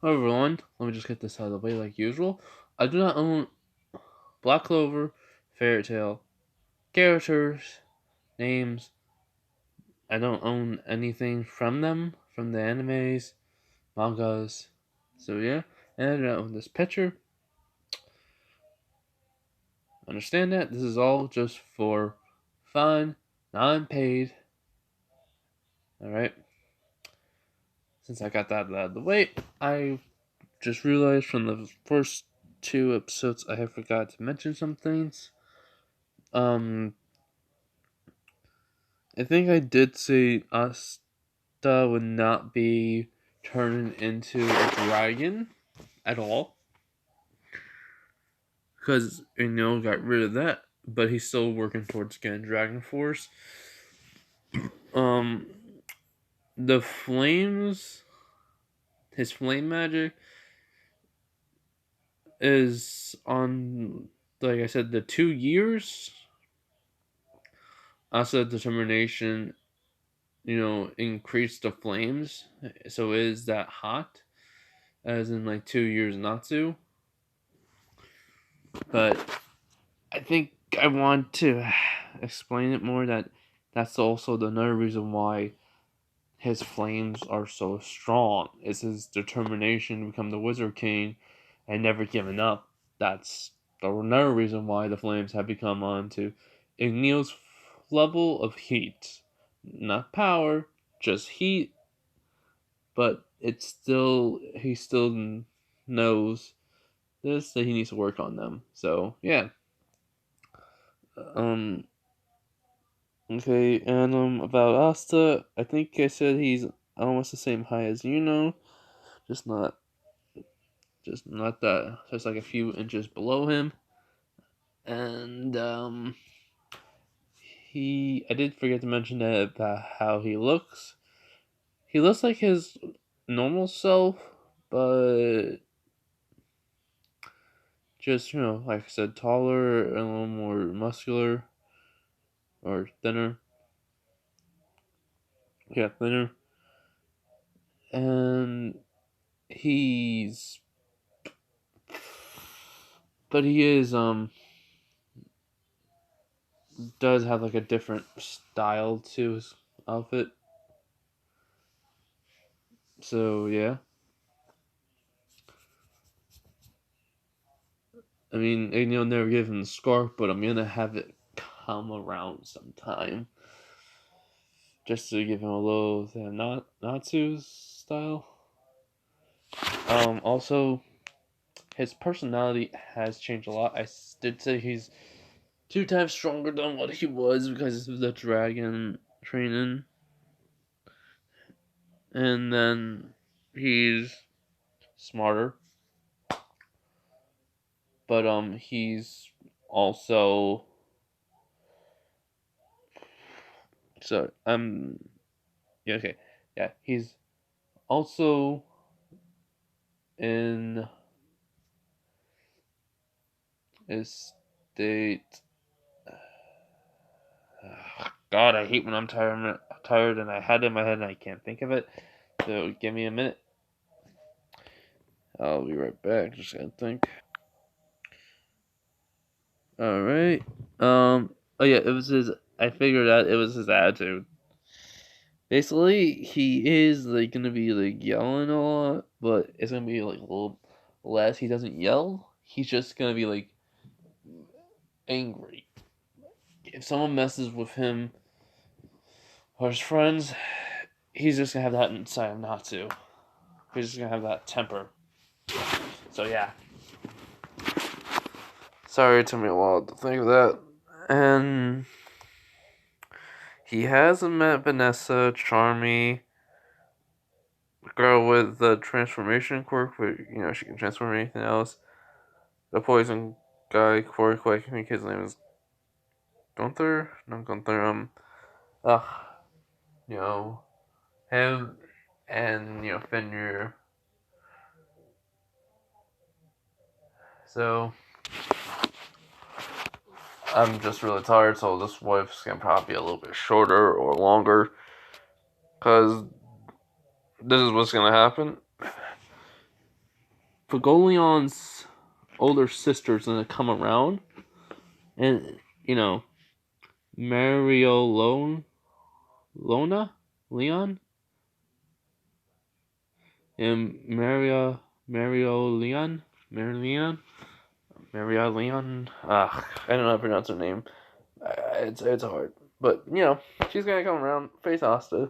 Hello everyone, let me just get this out of the way like usual. I do not own Black Clover, Fairy Tail, characters, names. I don't own anything from them, from the animes, mangas. So yeah, and I do not own this picture. Understand that this is all just for fun, non-paid. Alright, since I got that out of the way, I just realized from the first two episodes I have forgot to mention some things. Um, I think I did say Asta would not be turned into a dragon at all. Because, got rid of that. But he's still working towards getting Dragon Force. Um, the flames, his flame magic is on, like I said, the 2 years. Asta determination, increase the flames. So is that hot? As in, like, 2 years not to. But I think I want to explain it more that that's also another reason why his flames are so strong. Is his determination to become the Wizard King and never giving up. That's another reason why the flames have become onto Igneo's level of heat. Not power, just heat, but it's still he still knows this that he needs to work on them. So yeah. Um Okay, and about Asta, I think I said he's almost the same height as just not that, just like a few inches below him. And I did forget to mention that about how he looks. He looks like his normal self, but just like I said, taller and a little more muscular or thinner. Yeah, thinner. And he's but he is does have like a different style to his outfit. So yeah, I mean, Igno never gave him the scarf, but I'm gonna have it come around sometime, just to give him a little not Natsu's style. Also, his personality has changed a lot. I did say he's 2 times stronger than what he was because of the dragon training, and then he's smarter, but he's also so yeah, okay, yeah, he's also in a state. God, I hate when I'm tired and I had it in my head and I can't think of it. So give me a minute. I'll be right back. Just gotta think. All right. Oh yeah, it was his. I figured out it was his attitude. Basically, he is like gonna be like yelling a lot, but it's gonna be like a little less. He doesn't yell. He's just gonna be like angry. If someone messes with him or his friends, he's just gonna have that inside him not to. He's just gonna have that temper. So yeah. Sorry, it took me a while to think of that. And he hasn't met Vanessa, Charmy, the girl with the transformation quirk, but she can transform anything else. The poison guy quirk, I think his name is Gunther? No, Gunther. Uh, you know, him and Fenrir. So I'm just really tired, so this wife's gonna probably be a little bit shorter or longer, cause this is what's gonna happen. Fuegoleon's older sister's gonna come around, and Mereoleona, Leon, and Mereoleon. I don't know how to pronounce her name. It's hard, but she's gonna come around, face Asta.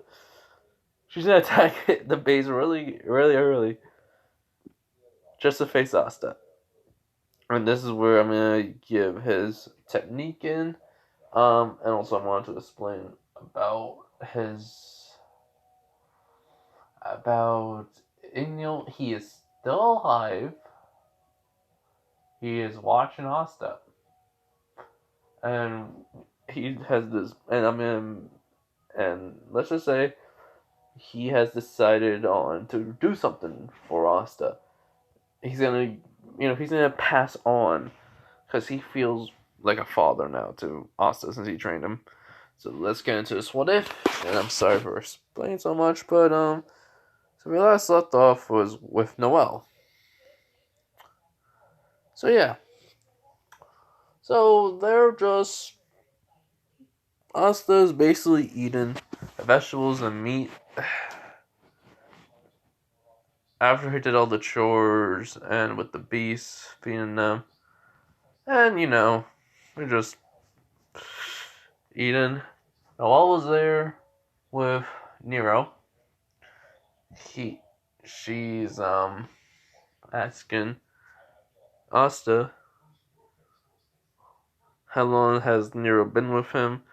She's gonna attack the base really, really early, just to face Asta. And this is where I'm gonna give his technique in. And also I wanted to explain about he is still alive. He is watching Asta, and he has this, and let's just say he has decided on to do something for Asta. He's gonna pass on because he feels like a father now to Asta since he trained him. So let's get into this what if, and I'm sorry for explaining so much, but so we last left off was with Noelle. So yeah. So they're just Asta's basically eating vegetables and meat after he did all the chores and with the beasts feeding them. And we're just eating. Noelle was there with Nero. She's asking Asta how long has Nero been with him,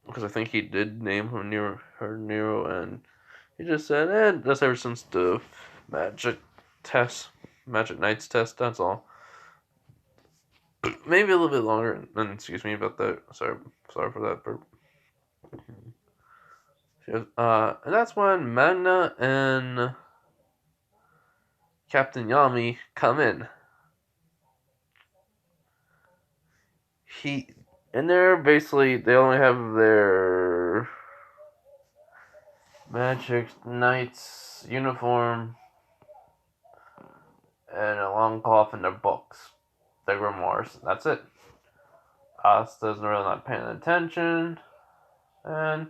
because I think he did name her Nero, and he just said, that's ever since the magic Knights test, that's all. Maybe a little bit longer, and excuse me about that, sorry for that burp. And that's when Magna and Captain Yami come in. And they're basically, they only have their Magic Knights uniform and a long cloth in their books, their grimoires. That's it. Asta's really not paying attention, and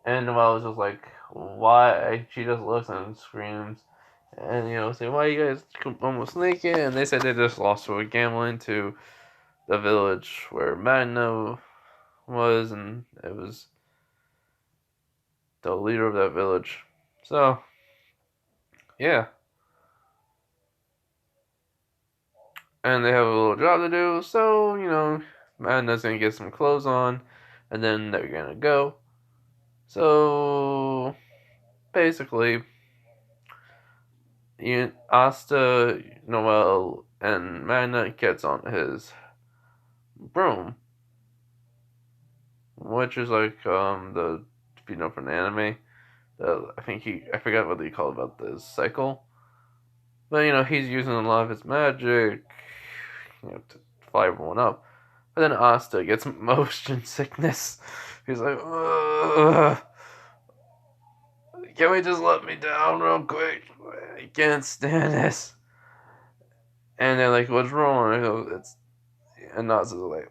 Noelle is just like, why? She just looks and screams, and say, why are you guys almost naked? And they said they just lost to a gambling to the village where Magna was, and it was the leader of that village. So, yeah. And they have a little job to do, so, Magna's gonna get some clothes on, and then they're gonna go. So, basically, Asta, Noelle, and Magna gets on his broom, which is like from the anime. I forgot what they call about this cycle, but he's using a lot of his magic, to fly everyone up. But then Asta gets motion sickness. He's like, ugh. Can we just let me down real quick? I can't stand this. And they're like, what's wrong? And I go, and Asta's like,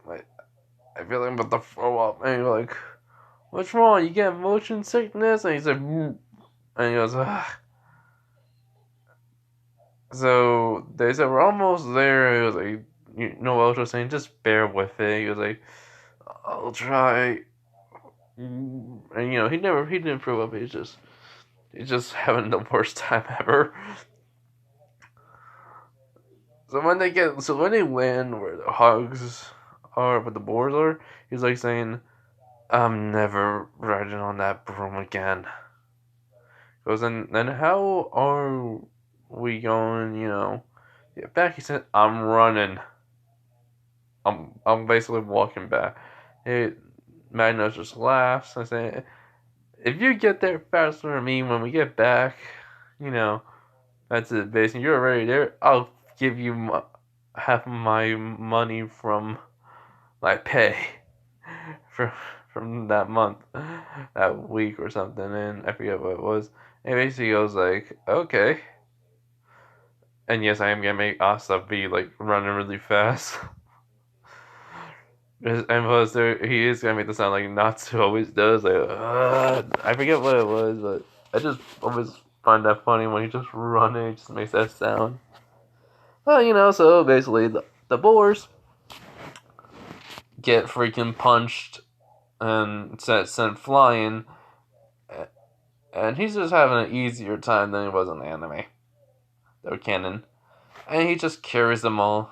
I feel like I'm about to throw up. And you're like, what's wrong? You get motion sickness? And he's like, and he goes, ugh. So they said, we're almost there. He was like, Noelle was saying, just bear with it. He was like, I'll try. And he didn't throw up. He's just having the worst time ever. So when they land where the hogs are, where the boars are, he's like saying, I'm never riding on that broom again. Goes, then how are we going, get back? He said, I'm running. I'm basically walking back. Magnus just laughs and says, if you get there faster than me when we get back, that's it. Basically, you're already there. I'll give you half of my money from my pay from that month, that week or something, and I forget what it was. And basically goes like, okay. And yes, I am gonna make Asta be like running really fast. And plus, he is gonna make the sound like Natsu always does. Like, I forget what it was, but I just always find that funny when he just running, he just makes that sound. Well, so basically the boars get freaking punched and sent flying, and he's just having an easier time than he was in the anime. They're canon. And he just carries them all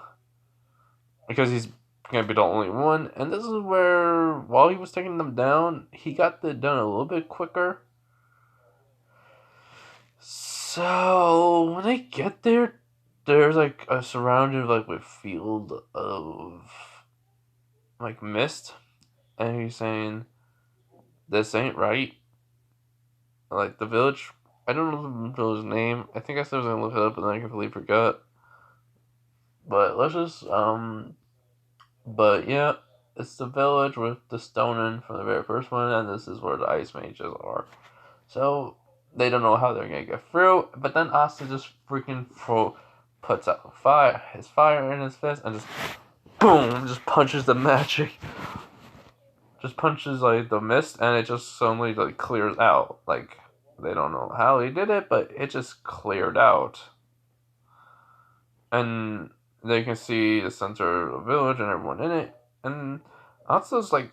because he's gonna be the only one. And this is where, while he was taking them down, he got it done a little bit quicker. So when they get there, there's like a surrounded like with field of like mist, and he's saying, "This ain't right." Like the village, I don't know the village name. I think I said I was gonna look it up, and then I completely forgot. But let's just But yeah, it's the village with the stoning from the very first one, and this is where the ice mages are. So they don't know how they're gonna get through. But then Asta just freaking puts out his fire in his fist, and just boom, just punches the magic. Just punches like the mist, and it just suddenly like clears out. Like they don't know how he did it, but it just cleared out. And they can see the center of the village and everyone in it. And Atsu's like,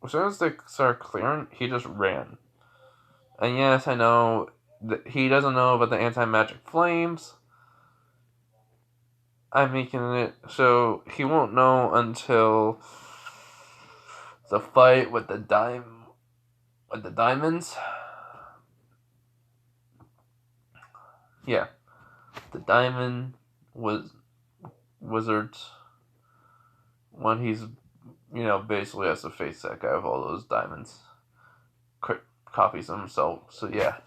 as soon as they start clearing, he just ran. And yes, I know that he doesn't know about the anti-magic flames. I'm making it so he won't know until the fight with the diamonds. Yeah, the diamond wizards, when he's basically has to face that guy with all those diamonds. Copies himself. So yeah.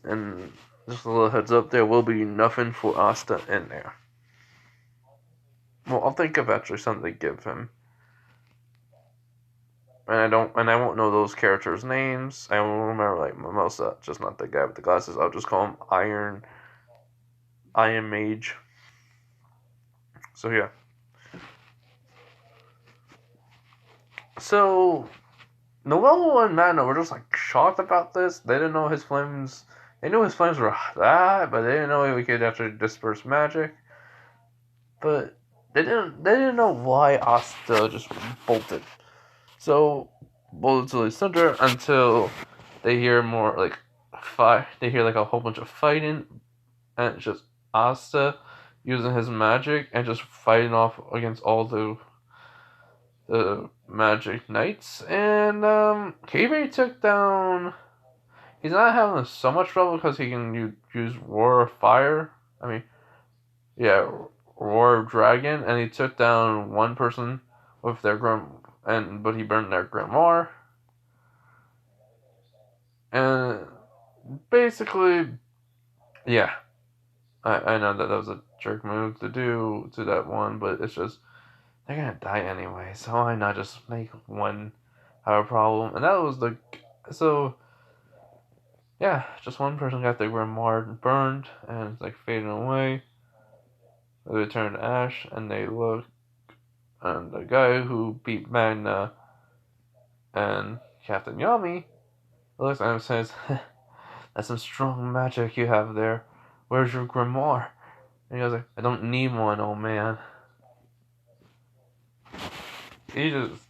And just a little heads up, there will be nothing for Asta in there. Well, I'll think of actually something to give him. And I won't know those characters' names. I won't remember like Mimosa, just not the guy with the glasses. I'll just call him Iron Mage. So yeah. So Noelle and Magna were just like shocked about this. They didn't know his flames. They knew his flames were that, but they didn't know we could actually disperse magic. But they didn't know why Asta just bolted. So bolted to the center until they hear more like fire. They hear like a whole bunch of fighting, and it's just Asta using his magic and just fighting off against all the magic knights. And Kiwi took down. He's not having so much trouble because he can use War of Fire. I mean, yeah, War of Dragon, and he took down one person with their but he burned their grimoire. And basically, yeah, I know that was a jerk move to do to that one, but it's just they're gonna die anyway, so why not just make one have a problem? And that was so. Yeah, just one person got their grimoire burned and it's like fading away. They turn to ash and they look, and the guy who beat Magna and Captain Yami looks at him and says, "That's some strong magic you have there. Where's your grimoire?" And he goes like, "I don't need one, old man." He just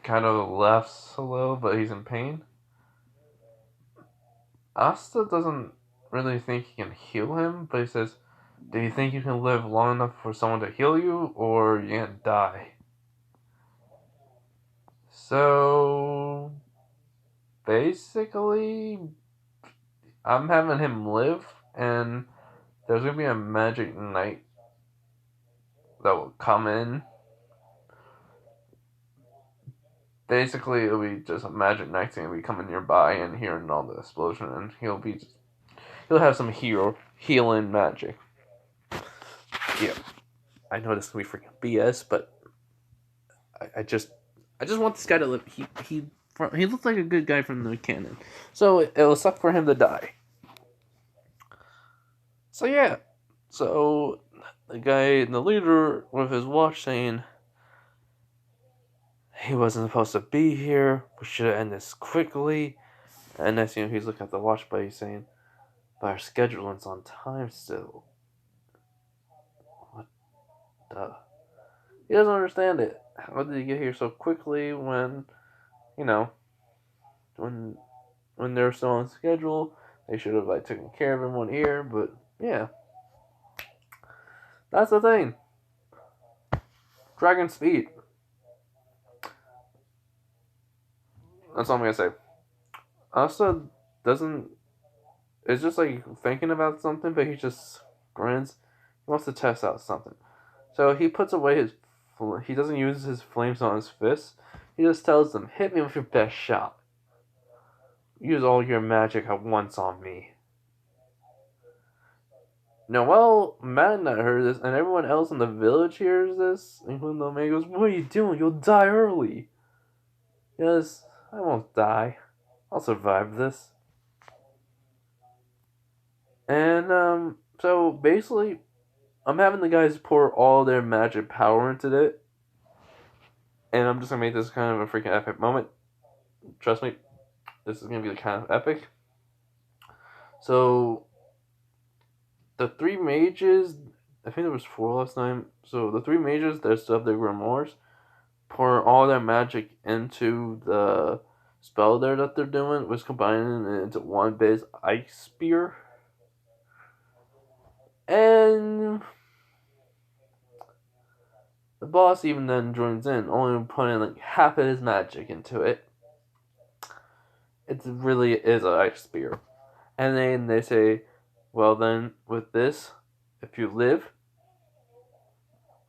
kind of laughs a little, but he's in pain. Asta doesn't really think he can heal him, but he says, "Do you think you can live long enough for someone to heal you, or you're gonna die?" So basically, I'm having him live, and there's gonna be a magic knight that will come in. Basically, it'll be just a magic knight gonna be coming nearby and hearing all the explosion, and he'll have some healing magic. Yeah, I know this will be freaking BS, but I just want this guy to live. He looks like a good guy from the canon, so it'll suck for him to die. So yeah, So the leader with his watch saying, he wasn't supposed to be here, we should have ended this quickly. And next thing you know, he's looking at the watch, but he's saying, but our scheduling's on time still. What the? He doesn't understand it. How did he get here so quickly when, you know, when they're still on schedule? They should have like taken care of him one here, but yeah, that's the thing. Dragon speed. That's all I'm gonna say. Asta doesn't. It's just like thinking about something, but he just grins. He wants to test out something, so he puts away his. He doesn't use his flames on his fists. He just tells them, "Hit me with your best shot. Use all your magic at once on me." Noel, Madden heard this, and everyone else in the village hears this, including the man goes, "What are you doing? You'll die early." Yes, I won't die. I'll survive this. And, so basically, I'm having the guys pour all their magic power into it, and I'm just gonna make this kind of a freaking epic moment. Trust me, this is gonna be kind of epic. So, the three mages, I think there was four last time. So the three mages that still have their grimoires pour all their magic into the spell there that they're doing, was combining it into one base ice spear. And the boss even then joins in, only putting like half of his magic into it. It really is an ice spear. And then they say, well then, with this, if you live,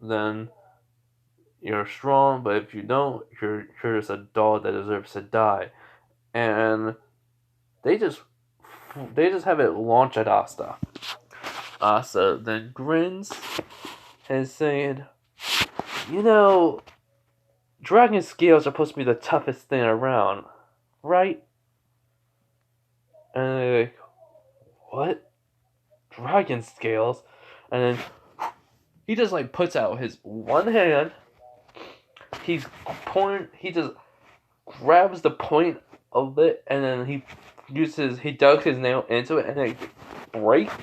then you're strong, but if you don't, you're just a dog that deserves to die. And they just have it launch at Asta. Asta then grins and saying, "You know, dragon scales are supposed to be the toughest thing around, right?" And they're like, "What? Dragon scales?" And then he just like puts out his one hand. He just grabs the point of it, and then he dug his nail into it, and it breaks.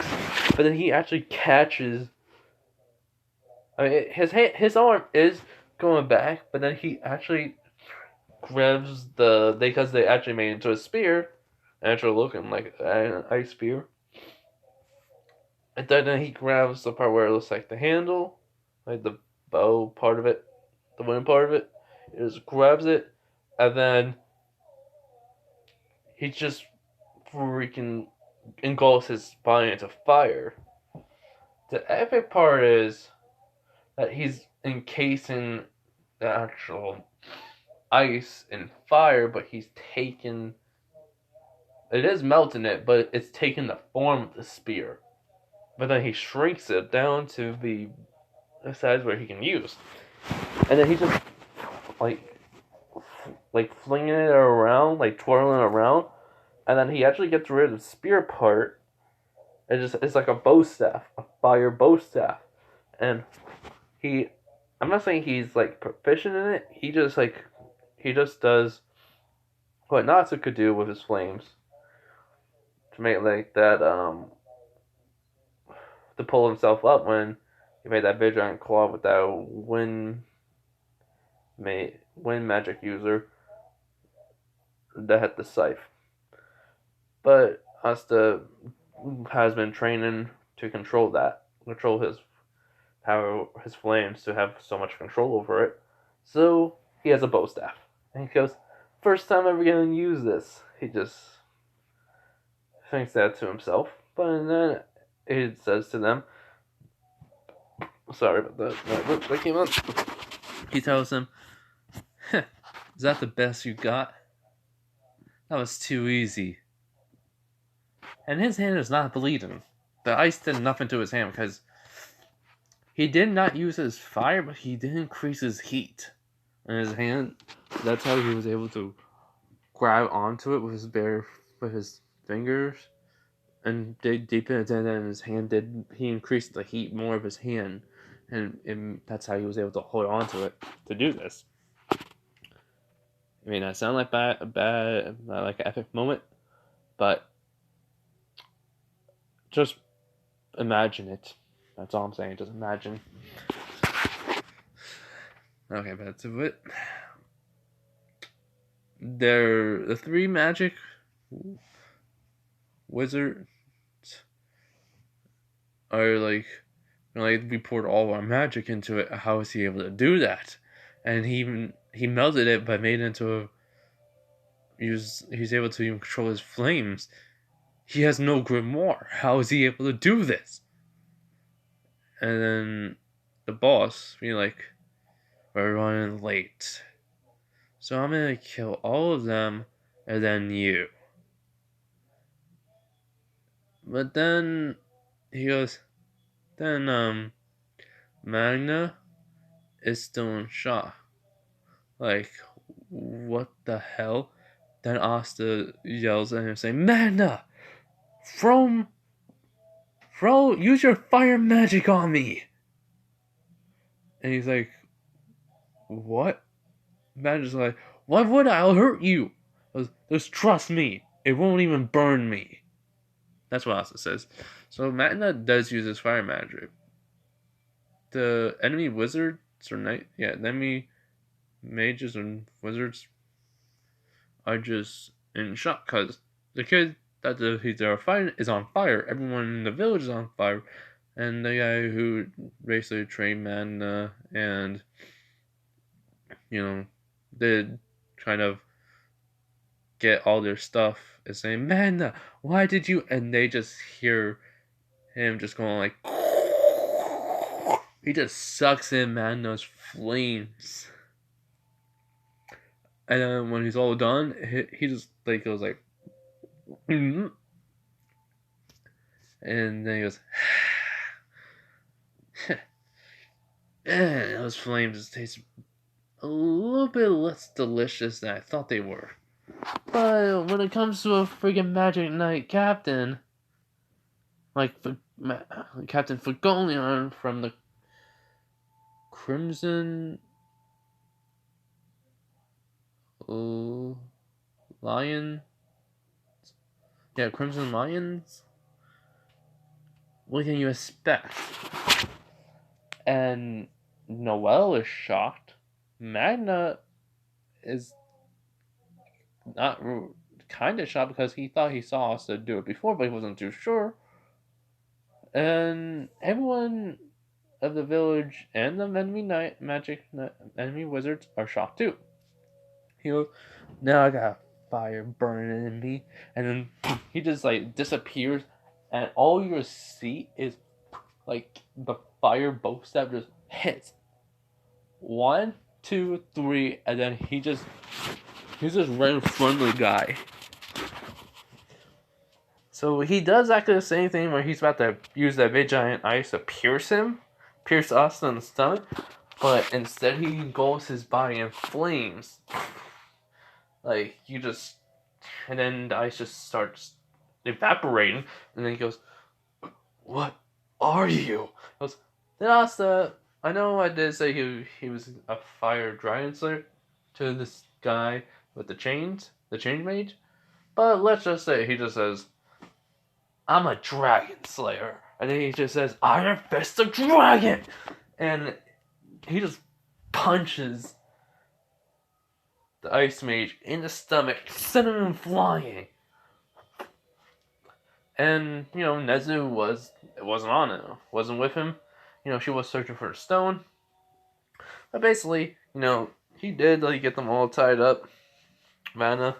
But then he actually catches. I mean, his arm is going back, but then he actually grabs because they actually made it into a spear, actually looking like an ice spear. And then he grabs the part where it looks like the handle, like the bow part of it, the wooden part of it. He just grabs it, and then he just freaking engulfs his body into fire. The epic part is that he's encasing the actual ice in fire, but he's taken. It is melting it, but it's taking the form of the spear. But then he shrinks it down to the size where he can use. And then he just like flinging it around, like twirling around, and then he actually gets rid of the spear part. It's like a bow staff, a fire bow staff, and I'm not saying he's like proficient in it. He just does what Natsu could do with his flames to make like that to pull himself up when he made that big giant claw with that wind magic user that had the scythe. But Asta has been training to control his power, his flames, to have so much control over it. So he has a bow staff, and he goes, "First time ever gonna use this." He just thinks that to himself, but then he says to them, "Sorry about that. That came up." He tells him, "Is that the best you got? That was too easy." And his hand is not bleeding. The ice did nothing to his hand because he did not use his fire, but he did increase his heat in his hand. That's how he was able to grab onto it with his fingers and dig deep into it, and his hand did. He increased the heat more of his hand, and that's how he was able to hold on to it to do this. I mean, that sound like like an epic moment, but just imagine it. That's all I'm saying. Just imagine. Okay, back to it. They're the three magic wizards are like, we poured all our magic into it. How is he able to do that? And he melted it, but made it into a. He's able to even control his flames. He has no grimoire. How is he able to do this? And then the boss be like, we're running late, so I'm gonna kill all of them and then you. But then he goes, then Magna is still in shock. Like, what the hell? Then Asta yells at him saying, Magna! Use your fire magic on me! And he's like, what? Magna's like, why would I? I'll hurt you! Just trust me. It won't even burn me. That's what Asta says. So Magna does use his fire magic. The enemy wizards or enemy mages and wizards are just in shock because the kid that they're fighting is on fire. Everyone in the village is on fire, and the guy who basically trained Magna and did kind of get all their stuff is saying, Magna, why did you? And they just hear him just going like. He just sucks in Magna's flames. And then when he's all done, he just like goes like, mm-hmm. And then he goes, and those flames just taste a little bit less delicious than I thought they were. But when it comes to a friggin' Magic Knight captain, like Captain Fagolion from the Crimson Lion. Yeah, Crimson Lions. What can you expect? And Noelle is shocked. Magna is not kind of shocked because he thought he saw us do it before, but he wasn't too sure. And everyone of the village and the enemy wizards are shocked too. He goes, now I got fire burning in me, and then he just like disappears, and all you see is like the fire bow stab just hits 1, 2, 3, and then he's just right in front of the guy. So he does actually the same thing where he's about to use that big giant ice to pierce Asta in the stomach, but instead he engulfs his body in flames. Like, and then the ice just starts evaporating, and then he goes, what are you? He goes, then Asta, I know I did say he was a fire dragon slayer to this guy with the chain mage, but let's just say he just says, I'm a dragon slayer. And then he just says, Iron Fist of Dragon! And he just punches the ice mage in the stomach, sending him flying. And, Nezu wasn't with him. She was searching for a stone. But basically, he did get them all tied up. Mana.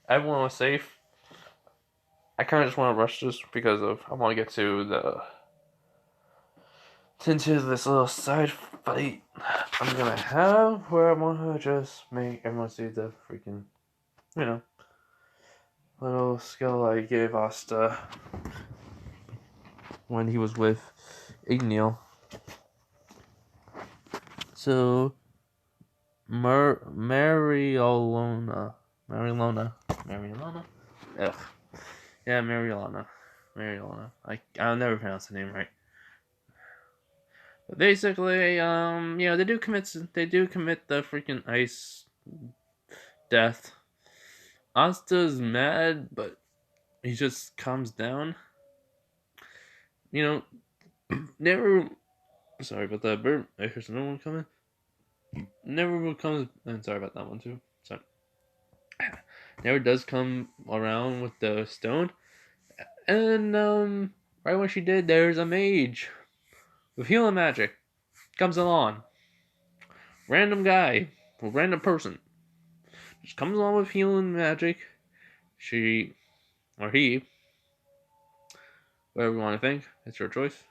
Everyone was safe. I kind of just want to rush this because I want to get into this little side fight I'm gonna have where I'm gonna just make everyone see the freaking, little skill I gave Asta when he was with Igneel. So, Mereoleona. Ugh. Yeah, Mereoleona. Mereoleona. I'll never pronounce the name right. But basically, they do commit the freaking ice death. Asta's mad, but he just calms down. Never. Sorry about that, Bert. I heard another one coming. Never comes. I'm sorry about that one too. Sorry. Never does come around with the stone. And right when she did, there's a mage with healing magic comes along. Random guy, or random person, just comes along with healing magic. She or he, whatever you want to think, it's your choice.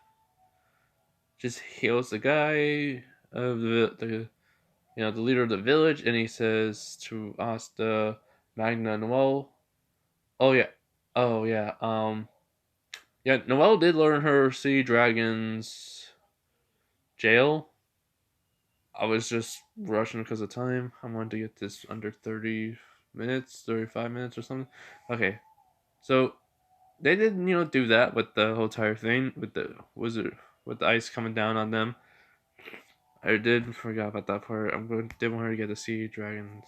Just heals the guy of the leader of the village, and he says to Asta, Magna, Noel. Oh yeah, oh yeah. Yeah, Noelle did learn her sea dragon's jail. I was just rushing because of time. I wanted to get this under 30 minutes, 35 minutes or something. Okay, so they did, do that with the whole entire thing with the wizard, with the ice coming down on them. I did forgot about that part. Did want her to get the sea dragon's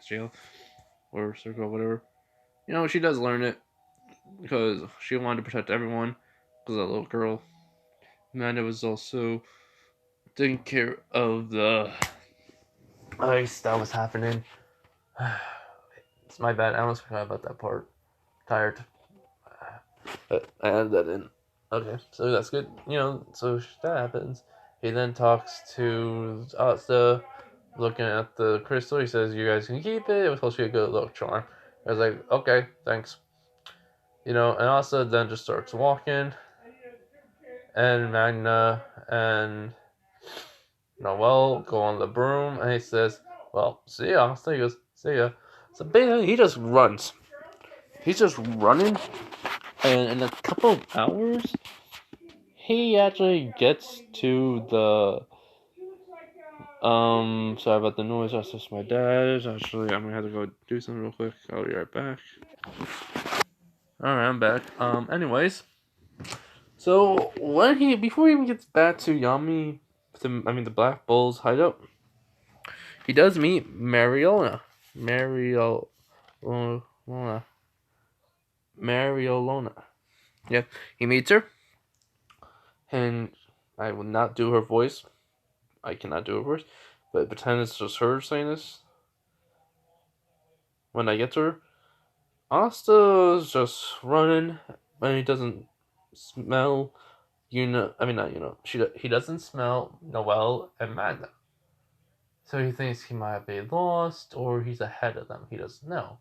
jail or circle, whatever. She does learn it because she wanted to protect everyone. Because that little girl, Amanda was also taking care of the ice that was happening. It's my bad. I almost forgot about that part. Tired. But I added that in. Okay, so that's good. So that happens. He then talks to Asta, looking at the crystal. He says, "You guys can keep it. It was supposed to be a good luck charm." I was like, "Okay, thanks." And Asta then just starts walking, and Magna and Noel go on the broom, and he says, "Well, see ya." So he goes, "See ya." So basically, he just runs. He's just running, and in a couple of hours, he actually gets to the. Sorry about the noise. That's just my dad. Actually, I'm gonna have to go do something real quick. I'll be right back. Alright, I'm back. Anyways, so before he even gets back to the Black Bull's hideout, he does meet Mereoleona. Mereoleona. Yeah, he meets her, and I will not do her voice. I cannot do her voice, but pretend it's just her saying this. When I get to her, Asta's just running, and he doesn't smell. He doesn't smell Noelle and Magna. So he thinks he might be lost, or he's ahead of them. He doesn't know.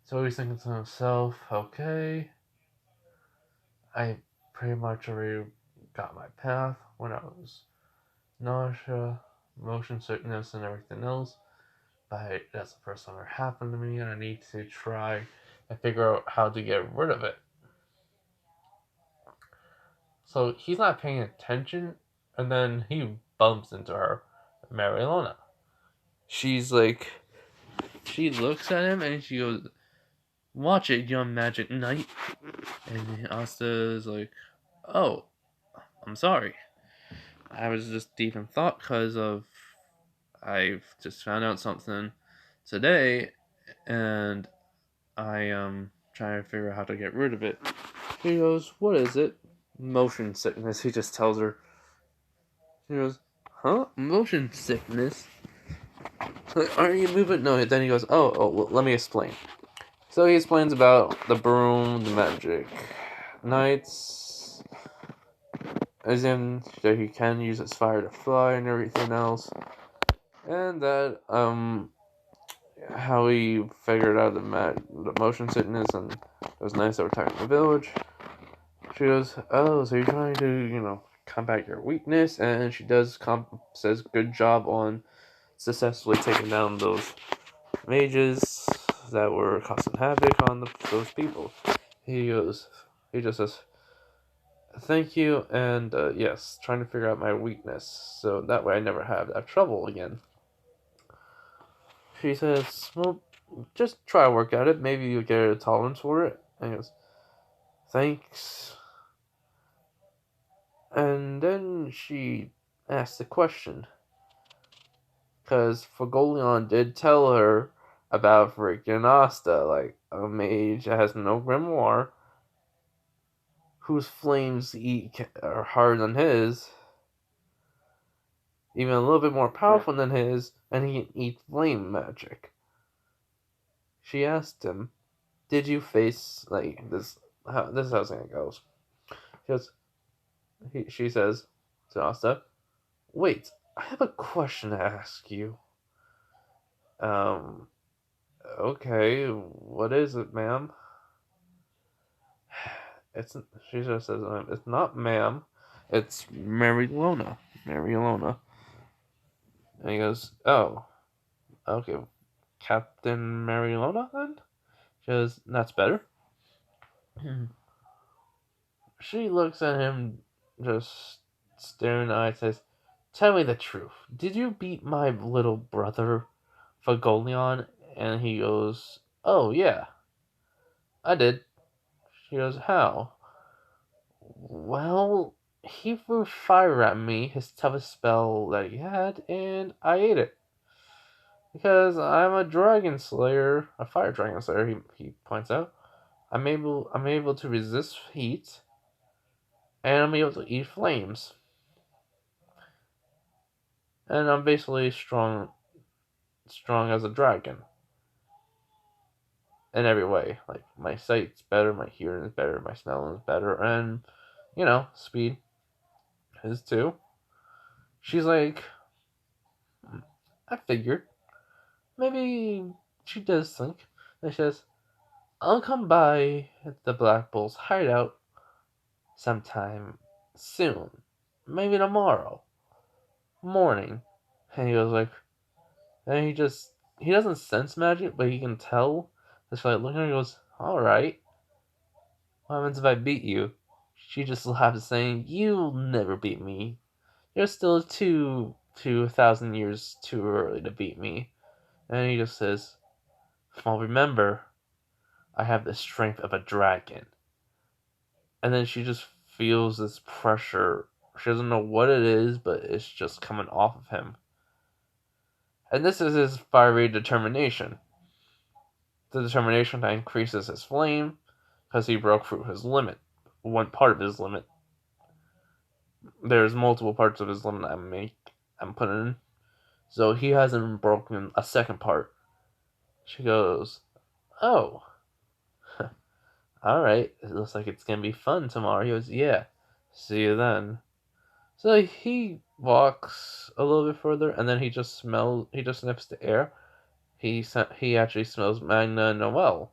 So he's thinking to himself, okay, I pretty much already got my path when I was nausea, motion sickness, and everything else. But that's the first time it happened to me, and I need to try and figure out how to get rid of it. So he's not paying attention, and then he bumps into her, Mereoleona. She's like, she looks at him and she goes, "Watch it, young magic knight." And Asta's like, "Oh, I'm sorry. I was just deep in thought because I've just found out something today, and I am trying to figure out how to get rid of it." He goes, "What is it?" "Motion sickness," he just tells her. She goes, "Huh? Motion sickness? Aren't you moving?" No, then he goes, well, let me explain. So he explains about the broom, the magic knights, as in that he can use his fire to fly and everything else, and that how he figured out the motion sickness, and it was nice that we're talking the village. She goes, "Oh, so you're trying to combat your weakness," and she says, "Good job on successfully taking down those mages that were causing havoc on those people." He just says, "Thank you, and yes, trying to figure out my weakness, so that way I never have that trouble again." She says, "Well, just try to work at it, maybe you'll get a tolerance for it." And he goes, thanks. And then she asked the question. Because Fagolion did tell her about freaking Asta, like a mage that has no grimoire, whose flames are harder than his, even a little bit more powerful than his, and he can eat flame magic. She asked him, "Did you face like this? This is how it goes." She goes, she says to Asta, "Wait, I have a question to ask you." Um, okay, what is it, ma'am? It's she just says it's not ma'am, it's Mereoleona. Mereoleona. And he goes, "Oh, okay, Captain Mereoleona then?" She goes, "That's better." She looks at him, just staring in the eye, and says, "Tell me the truth. Did you beat my little brother, Fagolion?" And he goes, "Oh yeah, I did." She goes, "How?" "Well, he threw fire at me, his toughest spell that he had, and I ate it. Because I'm a dragon slayer, a fire dragon slayer," he points out. I'm able to resist heat, and I'm able to eat flames. And I'm basically strong as a dragon. In every way. Like, my sight's better, my hearing is better, my smelling is better, and, speed is too. She's like, "I figured. Maybe," she does think. And she says, "I'll come by the Black Bull's hideout sometime soon. Maybe tomorrow morning." And he goes like, and he doesn't sense magic, but he can tell. Just like looking at her, he goes, "Alright. What happens if I beat you?" She just laughs, saying, "You'll never beat me. You're still 2,000 years too early to beat me." And he just says, "Well, remember, I have the strength of a dragon." And then she just feels this pressure. She doesn't know what it is, but it's just coming off of him. And this is his fiery determination. The determination that increases his flame, because he broke through his limit. One part of his limit. There's multiple parts of his limit I'm putting in. So he hasn't broken a second part. She goes, "Oh, alright. It looks like it's gonna be fun tomorrow." He goes, "Yeah. See you then." So he walks a little bit further, and then he just sniffs the air. He actually smells Magna and Noel.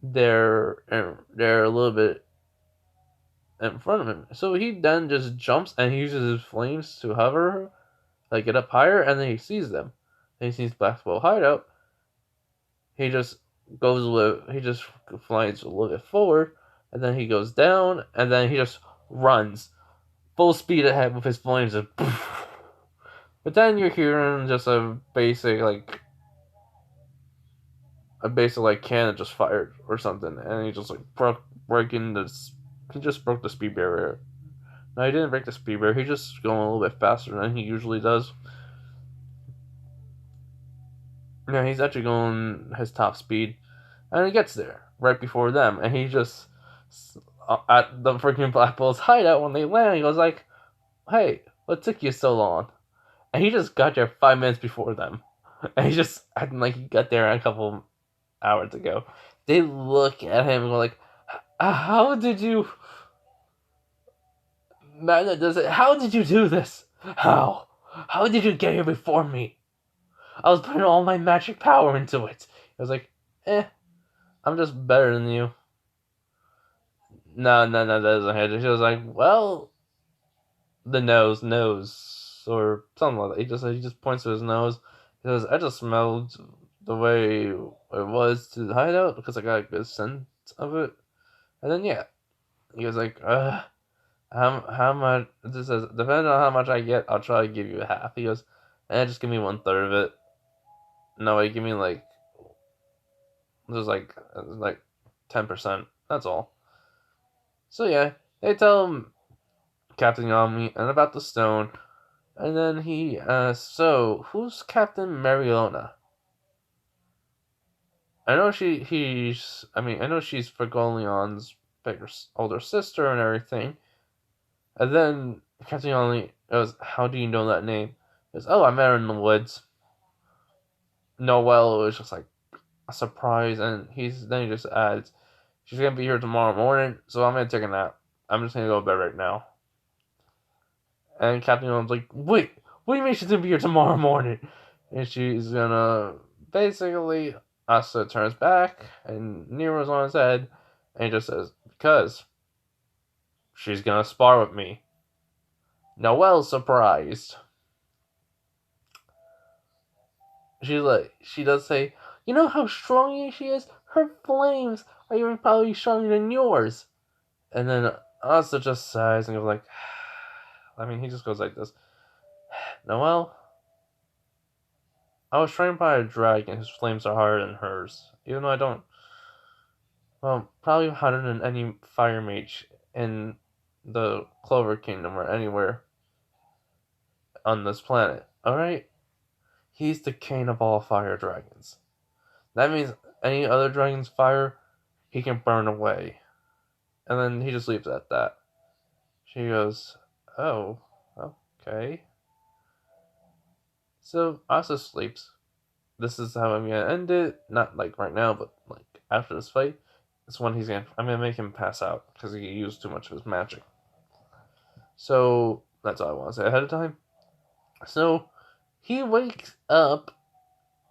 They're a little bit in front of him. So he then just jumps and he uses his flames to hover, like get up higher, and then he sees them. And he sees Blackspell hideout. He just he just flies a little bit forward, and then he goes down, and then he just runs full speed ahead with his flames. And but then you're hearing just a basic cannon just fired or something, and he just like breaking this. He just broke the speed barrier. No, he didn't break the speed barrier. He just going a little bit faster than he usually does. Yeah, he's actually going his top speed, and he gets there right before them, and he just at the freaking Black Bull's hideout when they land. He goes like, "Hey, what took you so long?" And he just got there 5 minutes before them, and he's just acting like he got there a couple hours ago. They look at him and go like, "How did you?" Man, does it? "How did you do this? How? How did you get here before me? I was putting all my magic power into it." I was like, I'm just better than you." No, that doesn't hit. She was like, "Well, the nose, or something like that." He just points to his nose. He says, "I just smelled the way it was to the hideout because I got a good sense of it." And then yeah, he was like, how much?" This says, "Depending on how much I get, I'll try to give you half." He goes, just give me 1/3 of it." "No, wait, give me like 10%. That's all." So yeah, they tell him Captain Yami and about the stone, and then he asks, "So who's Captain Mereoleona?" I know I know she's Fergolion's older sister and everything. And then Captain Yami goes, "How do you know that name?" He goes, "Oh, I met her in the woods." Noel was just like a surprise, and he just adds, "She's gonna be here tomorrow morning, so I'm gonna take a nap. I'm just gonna go to bed right now." And Captain Yami's like, "Wait, what do you mean she's gonna be here tomorrow morning?" And she's gonna basically Asta turns back, and Nero's on his head, and he just says, "Because she's gonna spar with me." Noel's surprised. She does say, "You know how strong she is? Her flames are even probably stronger than yours." And then Asta just sighs and goes like, he just goes like this. "Noel, I was trained by a dragon whose flames are harder than hers. Even though I don't, well, probably harder than any fire mage in the Clover Kingdom or anywhere on this planet. Alright? He's the king of all fire dragons. That means any other dragon's fire, he can burn away." And then he just leaves it at that. She goes, "Oh, okay." So Asa sleeps. This is how I'm gonna end it. Not like right now, but like after this fight. It's when I'm gonna make him pass out because he used too much of his magic. So that's all I want to say ahead of time. So he wakes up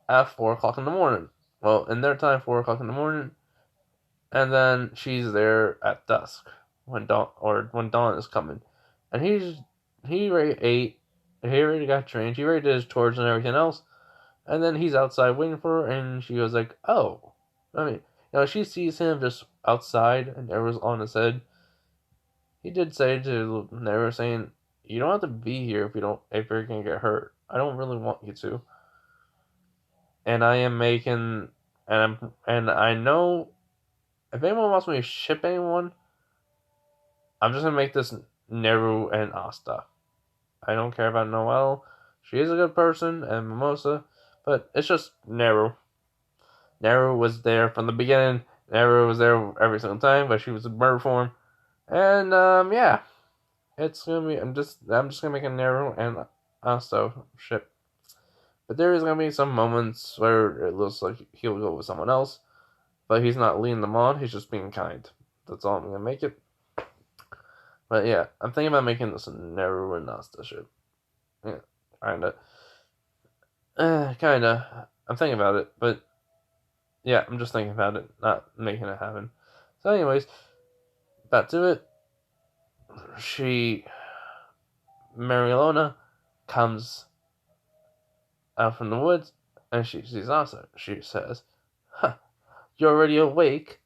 at 4 o'clock in the morning. Well, in their time, 4 o'clock in the morning, and then she's there at dusk when dawn is coming, and he already ate, he already got trained, he already did his chores and everything else, and then he's outside waiting for her, and she goes like, "Oh," she sees him just outside, and Nero's on his head. He did say to Nero, saying, "You don't have to be here if you're gonna get hurt. I don't really want you to, and I am making, and I know." If anyone wants me to ship anyone, I'm just gonna make this Neru and Asta. I don't care about Noelle. She is a good person, and Mimosa, but it's just Neru. Neru was there from the beginning. Neru was there every single time, but she was in bird form. And yeah, it's gonna be. I'm just gonna make a Neru and Asta ship. But there is gonna be some moments where it looks like he'll go with someone else, but he's not leading them on. He's just being kind. That's all I'm gonna make it. But yeah, I'm thinking about making this a Neru and Asta ship. Yeah, kinda. Kinda. I'm thinking about it, but yeah, I'm just thinking about it, not making it happen. So, anyways, back to it. Mereoleona comes out from the woods, and she sees Asta. She says, "Huh, you're already awake?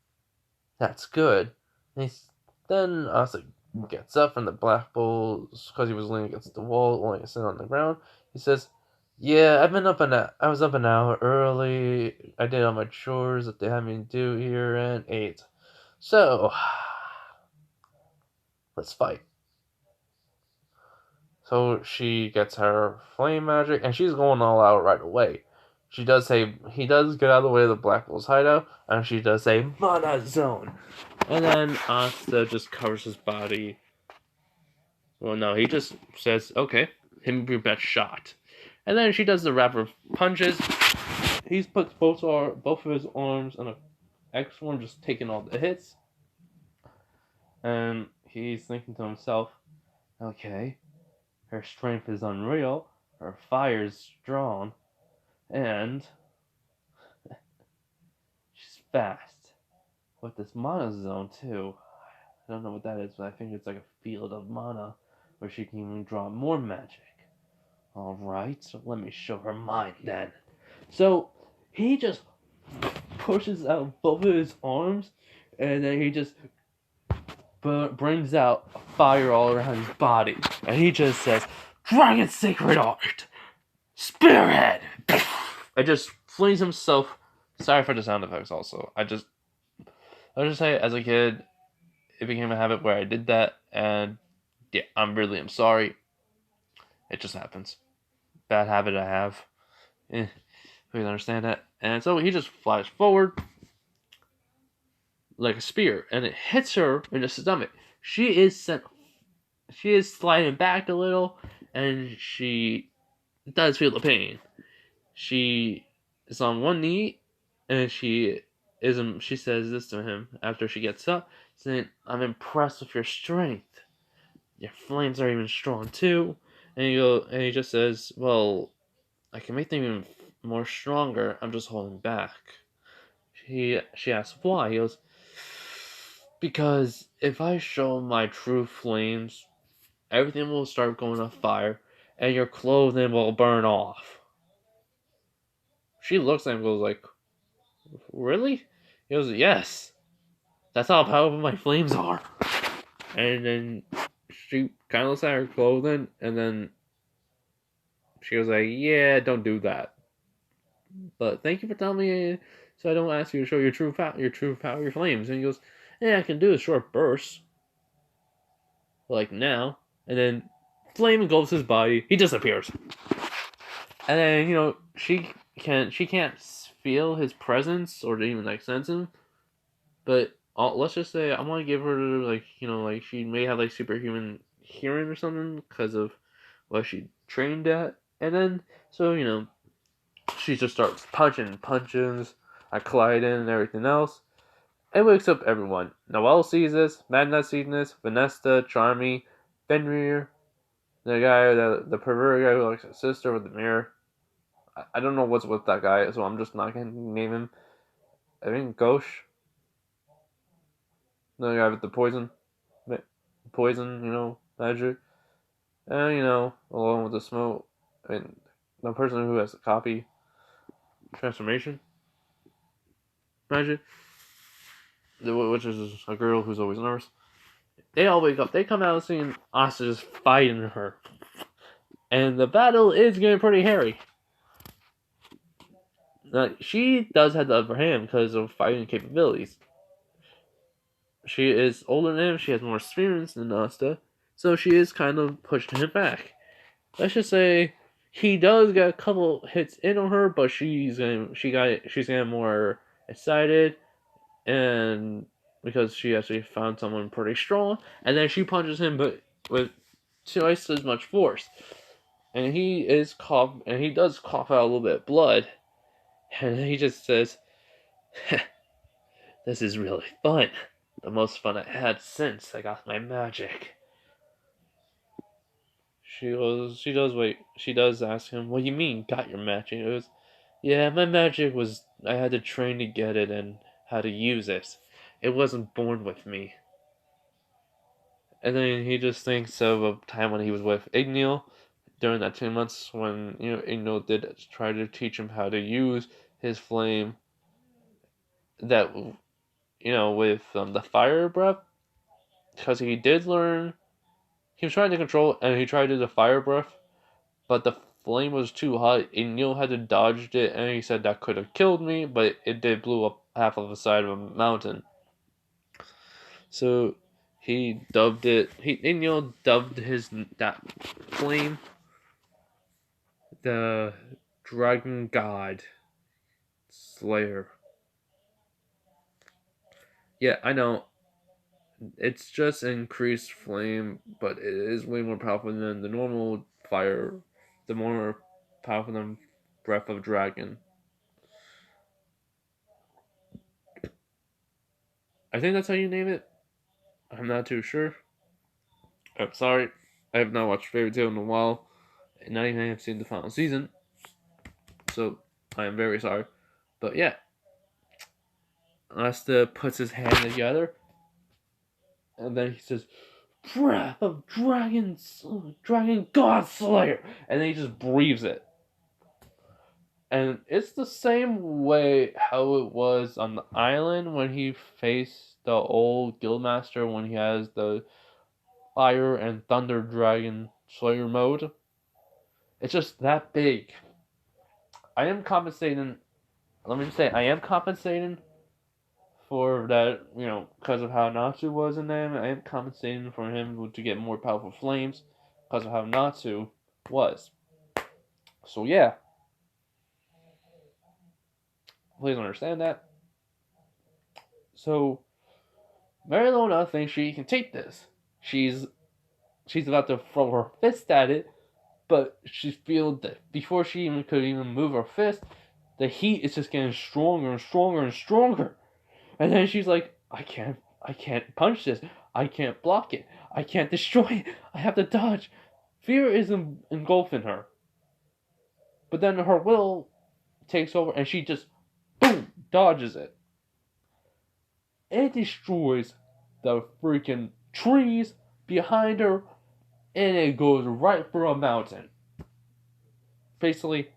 That's good." And then Asta gets up from the black bowl because he was leaning against the wall, only sitting on the ground. He says, "Yeah, I was up an hour early. I did all my chores that they had me do here and ate. So, let's fight." So she gets her flame magic, and she's going all out right away. She does say he does get out of the way of the Black Bull's hideout, and she does say Mana Zone. And then Asta just covers his body. Well, no, he just says, "Okay, hit me your best shot." And then she does the rapid punches. He's puts both of his arms on a X one, just taking all the hits. And he's thinking to himself, "Okay, her strength is unreal, her fire is strong, and she's fast. With this mana zone too. I don't know what that is, but I think it's like a field of mana where she can even draw more magic. Alright, so let me show her mine then." So he just pushes out both of his arms, and then he just brings out fire all around his body. And he just says, "Dragon Sacred Art! Spearhead!" It just flings himself. Sorry for the sound effects also. I'll just say, as a kid, it became a habit where I did that, and yeah, I'm sorry. It just happens. Bad habit I have. Please understand that. And so he just flies forward like a spear, and it hits her in the stomach. She is sent. She is sliding back a little, and she does feel the pain. She is on one knee, and she says this to him after she gets up, saying, "I'm impressed with your strength. Your flames are even strong too." And he just says, "Well, I can make them even more stronger. I'm just holding back." She asks why. He goes, "Because if I show my true flames, everything will start going on fire, and your clothing will burn off." She looks at him and goes like, "Really?" He goes, "Yes. That's how powerful my flames are." And then she kind of looks at her clothing, and then she goes like, "Yeah, don't do that. But thank you for telling me, so I don't ask you to show your true power, your flames." And he goes, "Yeah, I can do a short burst, like now." And then flame engulfs his body. He disappears. And then she can't feel his presence or even like sense him. But let's just say I want to give her like like she may have like superhuman hearing or something because of what she trained at. And then so she just starts punches, I collide in and everything else. It wakes up everyone. Noelle sees this, Magna sees this, Vanessa, Charmy, Fenrir, the pervert guy who likes his sister with the mirror. I don't know what's with that guy, so I'm just not gonna name him. I think Ghosh, the guy with the poison, magic. And along with the smoke, and the person who has the copy transformation magic, which is a girl who's always nervous. They all wake up. They come out seeing Asta just fighting her, and the battle is getting pretty hairy. Now, she does have the upper hand because of fighting capabilities. She is older than him. She has more experience than Asta, so she is kind of pushing him back. Let's just say he does get a couple hits in on her, but she's getting more excited, and because she actually found someone pretty strong, and then she punches him, but with twice as much force, and he does cough out a little bit of blood, and he just says, "This is really fun. The most fun I had since I got my magic." She does ask him, "What do you mean, got your magic?" It goes, "Yeah, my magic was, I had to train to get it and how to use it. It wasn't born with me." And then he just thinks of a time when he was with Ignil during that 2 months when, Ignil did try to teach him how to use his flame that, with the fire breath, because he did learn, he was trying to control it, and he tried to do the fire breath, but the flame was too hot, and Neil had to dodge it, and he said that could have killed me, but it did blew up half of the side of a mountain. So he dubbed it. Neil dubbed that flame the Dragon God Slayer. Yeah, I know. It's just increased flame, but it is way more powerful than the normal fire. The more powerful than Breath of Dragon. I think that's how you name it. I'm not too sure. I'm sorry. I have not watched Fairy Tail in a while, and not even have seen the final season. So I am very sorry. But yeah, Asta puts his hand together, and then he says, "Breath of Dragon God Slayer," and then he just breathes it. And it's the same way how it was on the island when he faced the old guildmaster when he has the fire and thunder dragon slayer mode. It's just that big. I am compensating. Let me just say, I am compensating for that, because of how Natsu was in them. I am compensating for him to get more powerful flames because of how Natsu was. So yeah, please understand that. So Mereoleona thinks she can take this. She's about to throw her fist at it, but she feels that before she even could even move her fist, the heat is just getting stronger and stronger and stronger. And then she's like, I can't punch this. I can't block it. I can't destroy it. I have to dodge. Fear is engulfing her. But then her will takes over and she just, boom, dodges it. It destroys the freaking trees behind her and it goes right for a mountain. Basically,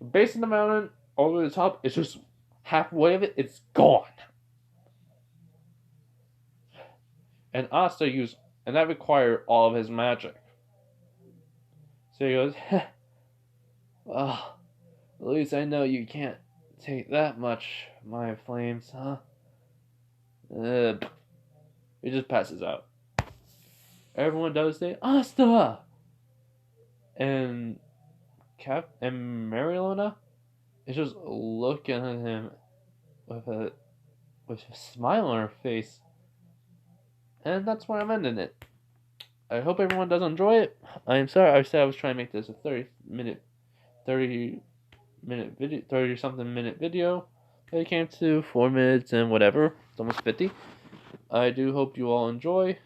the base of the mountain, all the way to the top, it's just halfway of it, it's gone. And Asta used, and that required all of his magic. So he goes, well, at least I know you can't take that much, my flames, huh? He just passes out. Everyone does say, Asta! And Mereoleona is just looking at him with a smile on her face. And that's where I'm ending it. I hope everyone does enjoy it. I am sorry I said I was trying to make this a 30 something minute video. But it came to 4 minutes and whatever. It's almost 50. I do hope you all enjoy.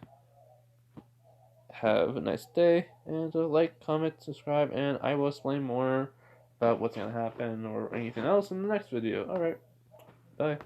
Have a nice day. And like, comment, subscribe. And I will explain more about what's going to happen or anything else in the next video. Alright. Bye.